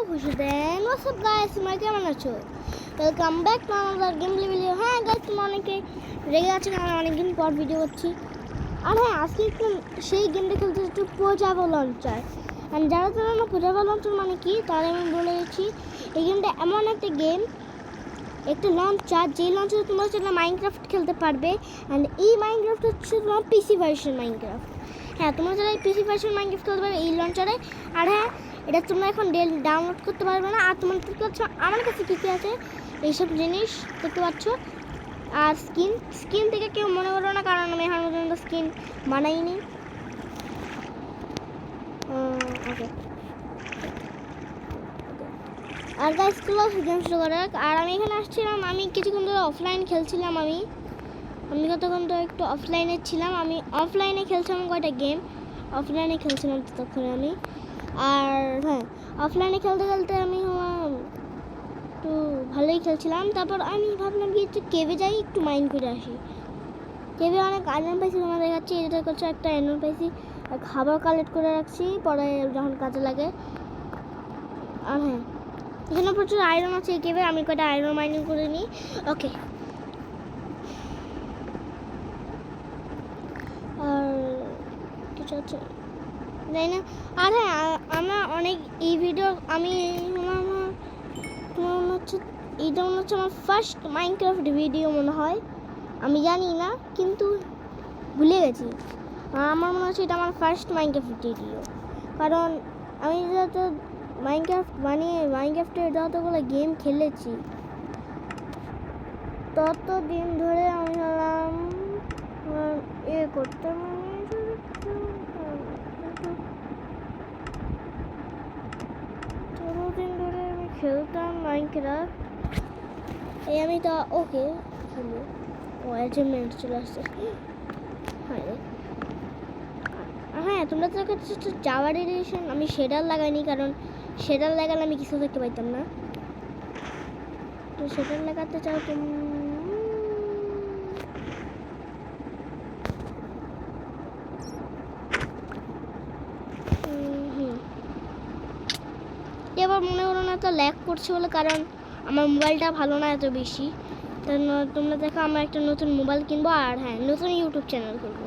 খুশি দেন। WhatsApp guys, তোমরা কেমন আছো? Welcome back to another game video. হ্যাঁ গাইস, তোমরা অনেকে রেগে আছো কারণ অনেকদিন পর ভিডিও করছি। আর হ্যাঁ, আজকে একটু সেই গেমটা খেলতে একটু পোজাবো লঞ্চার। অ্যান্ড যারা জানো না পোজাবো লঞ্চার মানে কি, তাহলে আমি বলে দিচ্ছি। এই গেমটা এমন একটা গেম, একটা লঞ্চার, যেই লঞ্চারে তোমরা সেটা মাইনক্রাফট খেলতে পারবে। অ্যান্ড এই মাইনক্রাফট হচ্ছে তোমার পিসি ভার্সন মাইনক্রাফট। হ্যাঁ, তোমরা যারা পিসি ভার্সন মাইনক্রাফট খেলতে পারবে এই লঞ্চারে। আর হ্যাঁ, এটা তোমরা এখন ডাউনলোড করতে পারবে না। আর তোমরা দেখতে পাচ্ছ আমার কাছে কী কী আছে, এইসব জিনিস দেখতে পাচ্ছ। আর স্কিন থেকে কেউ মনে করো না, কারণ আমি এখন পর্যন্ত স্কিন বানাইনি। ওকে, আর গাইস চলো গেম শুরু করা যাক। আর আমি এখানে আসছিলাম, আমি কিছুক্ষণ ধরে অফলাইন খেলছিলাম। আমি কতক্ষণ ধরে একটু অফলাইনে ছিলাম। আমি অফলাইনে খেলছিলাম কয়টা গেম, অফলাইনে খেলছিলাম ততক্ষণে আমি। আর হ্যাঁ, অফলাইনে খেলতে খেলতে আমি একটু ভালোই খেলছিলাম। তারপর আমি ভাবলাম কি একটু কেভে যাই, একটু মাইন্ড করে আসি। কেভে অনেক আয়রন পাইছি, তোমার দেখাচ্ছি। এটা করছে একটা আয়রন পাইছি, খাবার কালেক্ট করে রাখছি, পরে যখন কাজে লাগে। আর হ্যাঁ, এখানে প্রচুর আয়রন আছে এই কেভে, আমি কয়টা আয়রন মাইনিং করে নিই। ওকে, আর কিছু আছে জানি না। আর হ্যাঁ, আমরা অনেক এই ভিডিও আমি তোমার মনে হচ্ছে এইটা মনে হচ্ছে আমার ফার্স্ট মাইনক্রাফট ভিডিও মনে হয়, আমি জানি না কিন্তু ভুলে গেছি। আমার মনে হচ্ছে এটা আমার ফার্স্ট মাইনক্রাফট ভিডিও, কারণ আমি যত মাইনক্রাফট বানিয়ে মাইনক্রাফটের যতগুলো গেম খেলেছি তত দিন ধরে আমি ভাবলাম করতে দিন ধরে আমি খেলতাম মাইনক্রাফট। এই আমি তো ওকে খেলি, ও অ্যাচিভমেন্ট চলে আসছে। হ্যাঁ, তোমরা তো কাছে যাওয়ার এডিশন আমি শেডার লাগাইনি, কারণ শেডার লাগালে আমি কিছু দেখতে পাইতাম না। তো শেডার লাগাতে চাও তুমি, এবার মনে করো না তো ল্যাগ করছে বলে, কারণ আমার মোবাইলটা ভালো না এত বেশি। তোমরা দেখো, আমার একটা নতুন মোবাইল কিনবো। আর হ্যাঁ, নতুন ইউটিউব চ্যানেল করবো,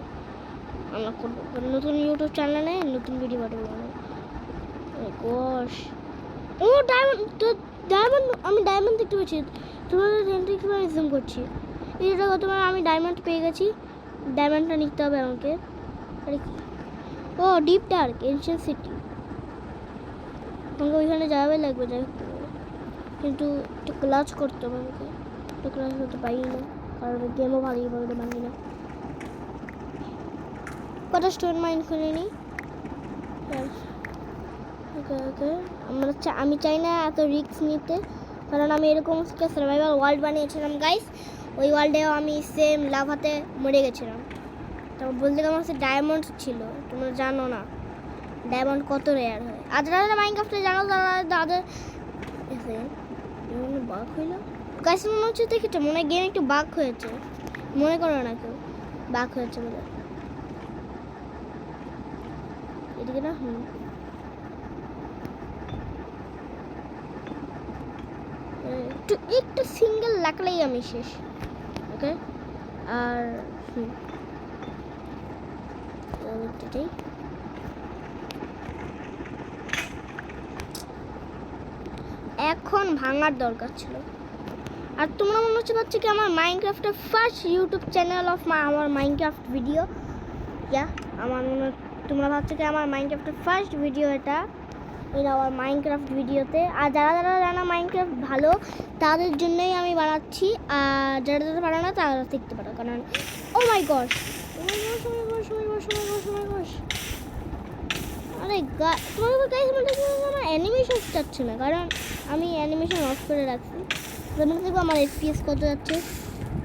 আমরা করবো নতুন ইউটিউব চ্যানেলে নতুন ভিডিও পাঠাবো। ও ডায়মন্ড, তো ডায়মন্ড, আমি ডায়মন্ড দেখতে পাচ্ছি। তোমাদের কীভাবে জুম করছি, এই দেখো তোমার, আমি ডায়মন্ড পেয়ে গেছি। ডায়মন্ডটা নিতে হবে আমাকে। ও ডিপ ডার্ক এনশিয়েন্ট সিটি, আমাকে ওইখানে যাওয়াই লাগবে, যাই কিন্তু একটু ক্লাচ করতে হবে আমাকে। একটু ক্লাচ করতে পারি না, কারণ গেমও ভালোভাবে ভাঙি না। কটা স্টোন মাইন্ড করে নিই। ওকে, আমি চাই না এত রিস্ক নিতে, কারণ আমি এরকম সার্ভাইভাল ওয়ার্ল্ড বানিয়েছিলাম গাইস। ওই ওয়ার্ল্ডেও আমি সেম লাভাতে মরে গেছিলাম। তারপর বলতে আমার কাছে ডায়মন্ড ছিল, তোমরা জানো না ডায়মন্ড কত রেয়ার হয়। আর যারা মাইনক্রাফটে জানো তাদের বাগ হইল গাইস, মনে হচ্ছে দেখেছো, মনে হয় গেম একটু বাগ হয়েছে, মনে করো না কেউ বাগ হয়েছে বলে। এদিকে না, একটু সিঙ্গেল লাগলেই আমি শেষ। ওকে, আর এখন ভাঙার দরকার ছিল। আর তোমরা মনে হচ্ছে পাচ্ছ কি আমার মাইনক্রাফটের ফার্স্ট ইউটিউব চ্যানেল অফ আমার মাইনক্রাফট ভিডিও। আমার মনে তোমরা ভাবছো কি আমার মাইনক্রাফটের ফার্স্ট ভিডিও এটা আমার মাইনক্রাফট ভিডিওতে। আর যারা জানা মাইনক্রাফট ভালো তাদের জন্যই আমি বানাচ্ছি, আর যারা পারে না তারা দেখতে পারো, কারণ ও মাই গড, আরে আমার অ্যানিমেশন যাচ্ছে না, কারণ আমি অ্যানিমেশন অফ করে রাখছি। তোমরা দেখবো আমার এফপিএস কত যাচ্ছে,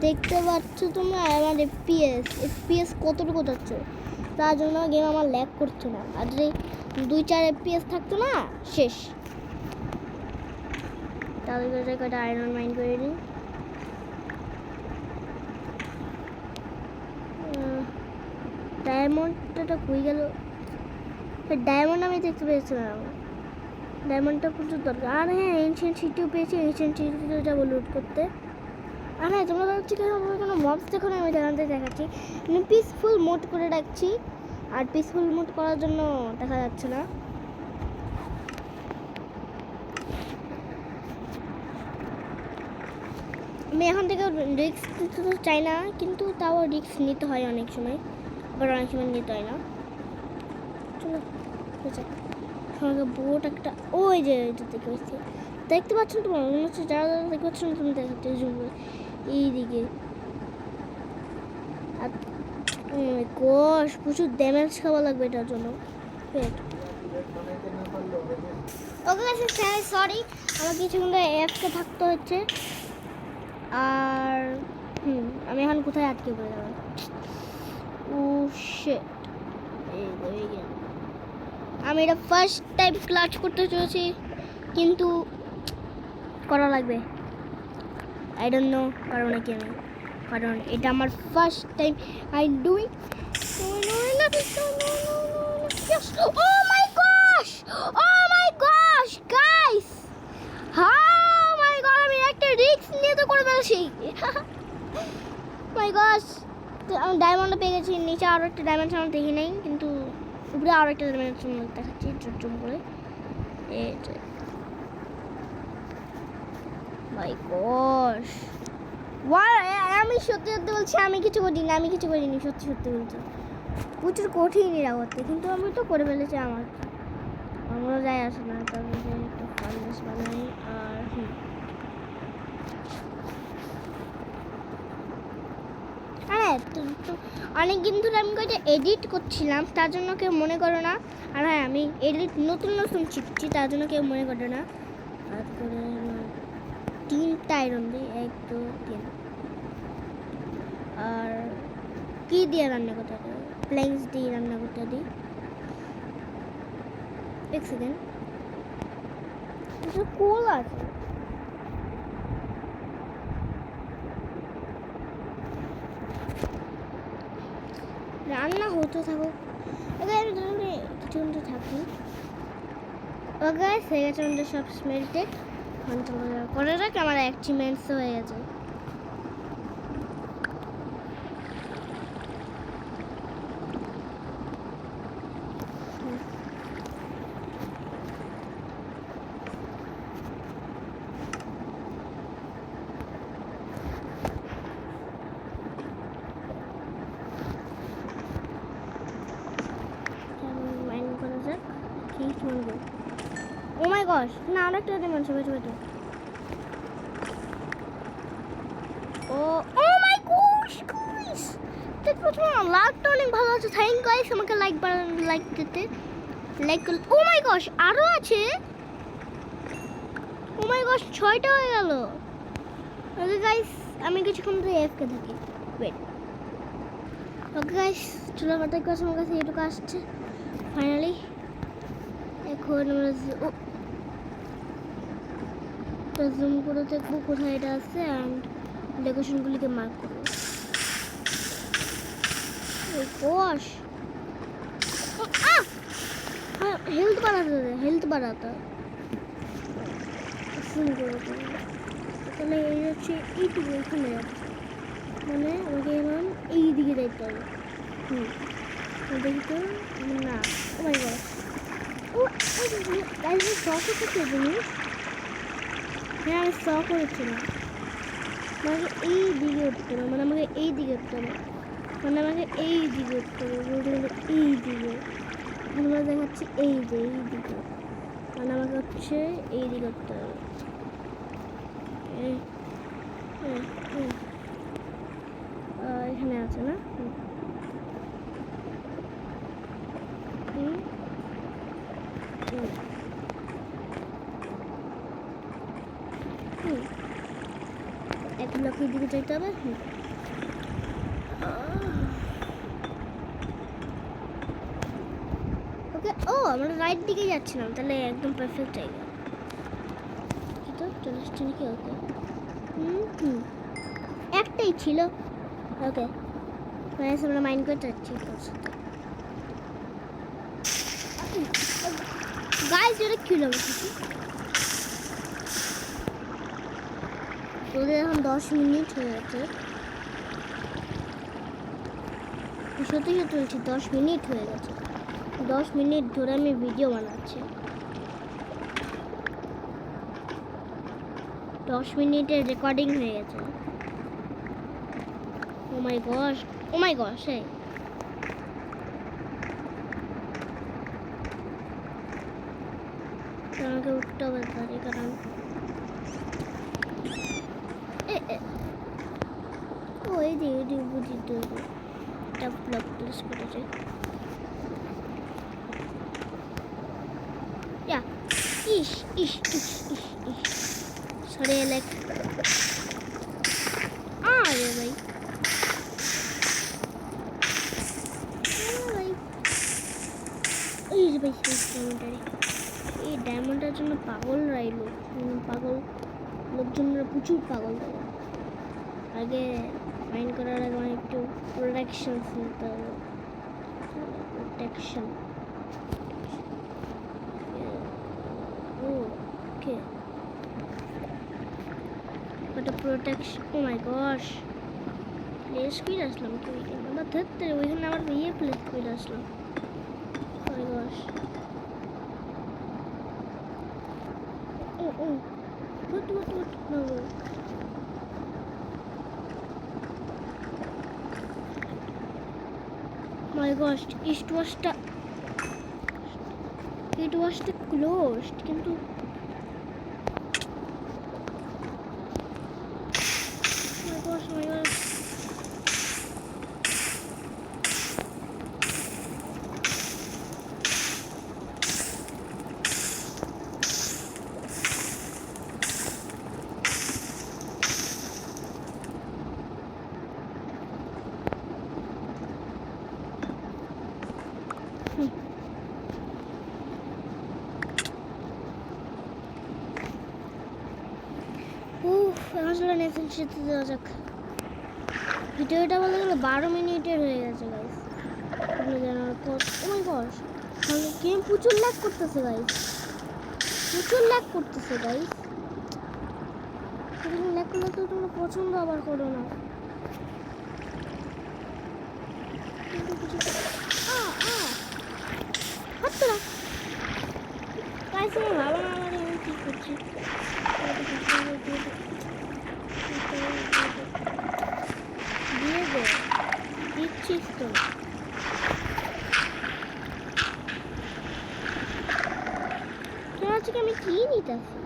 দেখতে পাচ্ছ তোমরা আমার এফপিএস কতটুকু যাচ্ছে। তার জন্য গেম আমার ল্যাগ করছে না। আর যদি 2-4 এফপিএস থাকতো না, শেষ। তাহলে কটা আয়রন মাইন করে নিই। ডায়মন্ডটা কই গেল? ডায়মন্ড আমি দেখতে পেয়েছিলাম, ডায়মন্ডটা প্রচুর দরকার। আর হ্যাঁ এনশিয়েন্ট সিটিও পেয়েছি, এনশিয়েন্ট সিটিও যাবো লুট করতে। আর হ্যাঁ তোমরা ভাবছি কেন কোনো মবস দেখো না, আমি দেখাচ্ছি। আমি পিসফুল মোড করে রাখছি, আর পিসফুল মোড করার জন্য দেখা যাচ্ছে না। আমি এখন থেকে রিস্ক নিতে তো চাই না, কিন্তু তাও রিস্ক নিতে হয় অনেক সময়, আবার অনেক সময় নিতে হয় না। চলো আমাকে বোট একটা ওই যে দেখতে পাচ্ছ তোমার মনে হচ্ছে, যারা যারা দেখতে পাচ্ছ না তুমি দেখাতে এইদিকে। আর কোষ প্রচুর ড্যামেজ খাওয়া লাগবে এটার জন্য। ওকে সরি, আমার কিছুক্ষণ অ্যাপসে থাকতে হচ্ছে। আর আমি এখন কোথায় আটকে পড়ে যাবো? ও শিট, আমি এটা ফার্স্ট টাইম ক্লাচ করতে চলেছি, কিন্তু করা লাগবে। আই ডোন্ট নো পারবো নাকি আমি, কারণ এটা আমার first time I do it. Oh my gosh, oh my gosh guys, how my god, আমি একটা রিস্ক নিয়ে তো করে ফেলছি। মাই গশ, আমি ডায়মন্ড পেয়ে গেছি। নিচে আরও একটা ডায়মন্ড সামনে দেখি নাই, কিন্তু উপরে আরও একটা ডায়মন্ড দেখাচ্ছি চুম করে। মাই গশ, আমি সত্যি সত্যি বলছি, আমি কিছু করিনি, আমি কিছু করিনি, সত্যি সত্যি বলছি। প্রচুর কঠিন এরা করতে, কিন্তু আমি তো করে ফেলেছি। আমারও যায় আসে না, তারপরে একটু ফার্নেস বানাই। আর হ্যাঁ অনেক দিন ধরে আমি কয়েকটা এডিট করছিলাম, তার জন্য কেউ মনে করো না। আর হ্যাঁ আমি এডিট নতুন শিখছি, তার জন্য কেউ মনে করো না। তারপরে 3টা আয়রন দিই, 1 2 3। আর কি দিয়ে রান্না করতে হবে? প্ল্যাঙ্কস দিয়ে রান্না করতে দিই। 1 সেকেন্ড, কোল আছে। রান্না হতে থাকো, ওকে আমি ধরুন কিছুক্ষণ তো থাকি। ওকে হয়ে গেছে আমাদের সব স্মেল্টেড। করে রাখ, আমার অ্যাচিভমেন্টস হয়ে গেছে। ও মাই গশ, না আরেকটা ডায়মন্ড ছোট ছোট। ও ও মাই গশ গাইস, দেখো তোমার লাইকটা অনেক ভালো আছে। থ্যাংক গাইস আমাকে লাইক দিতে, লাইক। ও মাই গশ, আরো আছে। ও মাই গশ, 6টা হয়ে গেল। ওকে গাইস, আমি কিছুক্ষণ ধরে এফকে থাকি। ওয়েট, ওকে গাইস, চলো আমার কাছে আমার কাছে এটুকু আসছে ফাইনালি। এখন আমরা জুম করে দেখবো কোথায় এটা আছে, অ্যান্ড ডেকোরেশনগুলিকে মার্ক করবো। গোশ, হেলথ বাড়াতে জুম করে তাহলে এই হচ্ছে এইটুকু এখানে যাচ্ছে, মানে আমাকে এলাম এই দিকে যাইতে হবে। দেখি তো না, ও মাই গড, ও শখ হচ্ছে জিনিস। হ্যাঁ আমি শ করেছিলাম, আমাকে এই দিকে উঠতে হবে, মানে আমাকে এই দিকে উঠতে হবে, মানে আমাকে এই দিকে উঠতে হবে, এই দিকে আমরা দেখাচ্ছি এই যে এই দিকে, মানে আমাকে হচ্ছে এই দিকে উঠতে হবে। এখানে আছে না, এক ব্লকের দিকে যেতে হবে। ওকে, ও আমরা রাইট দিকে যাচ্ছিলাম, তাহলে একদম পারফেক্ট জায়গা। তো চলে আসছে নাকি? ওকে, একটাই ছিল। ওকে আমরা মাইন্ড করতে যাচ্ছি। গাইস এটা কি হলো তোদের এখন 10 মিনিট হয়ে গেছে সত্যি সত্যি বলছি 10 মিনিট হয়ে গেছে 10 মিনিট ধরে আমি ভিডিও বানাচ্ছি 10 মিনিটের রেকর্ডিং হয়ে গেছে ও মাই গশ এই আমাকে উঠতে হবে তাই কারণ ও এই যে বুঝি তো এটা ব্লক প্লেস করেছে ইয়া ইস সরে লাইক আরে ভাই এই যে ভাই এই ডায়মন্ডের জন্য পাগলরা এলো পাগল লোকজনরা প্রচুর পাগল আগে মাইন্ড করার আগে মানে একটু প্রোটেকশন নিতে হবে প্রোটেকশন ওকে ওটা প্রোটেকশন ও মাই গশ প্লেস করে আসলাম কি আমরা ধরতে ওইখানে আবার ইয়ে প্লেস করে আসলাম oh my gosh oh what no my gosh it was the closed কিন্তু my gosh আসলে নেক্সট সাথে যাওয়া যাক ভিডিওটা বলে গেল 12 মিনিটের হয়ে গেছে গাইস আপনি জানার পর ও মাই গশ গেম প্রচুর ল্যাগ করতেছে গাইস ল্যাগ করলে তো তোমরা পছন্দ আবার করো না হচ্ছে না গাইস আমি ভালো না আমি কি করছি দিয়ে দে দিচ্ছিস তো তোর আজকে আমি কি নিতেছি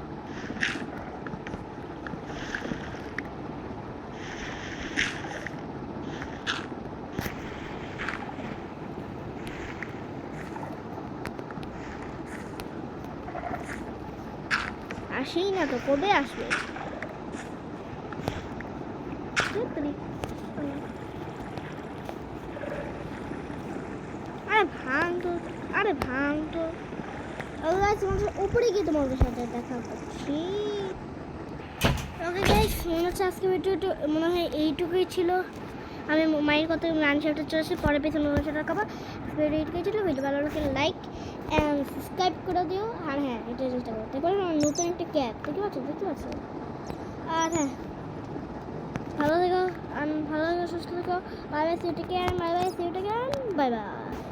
আসেই না তো কবে আসবে আরে ভাঙ তো উপরে গিয়ে তোমাদের সাথে দেখা করছি ওকে গাইস মনে হচ্ছে আজকে ভিডিওটা মনে হয় এইটুকুই ছিল আমি মায়ের কথা রানসারটা চলেছে পরে পেছনে টাকা খাবার ভিডিও এইটুকুই ছিল ভিডিও ভালো লাগলে লাইক অ্যান্ড সাবস্ক্রাইব করে দিও আর হ্যাঁ এটা চেষ্টা করো তারপরে নতুন একটা ক্যাপ দেখতে পাচ্ছ আর হ্যাঁ ভালো থেকো সুস্থ থেকো বাই বাই সিউটিকে বাই বাই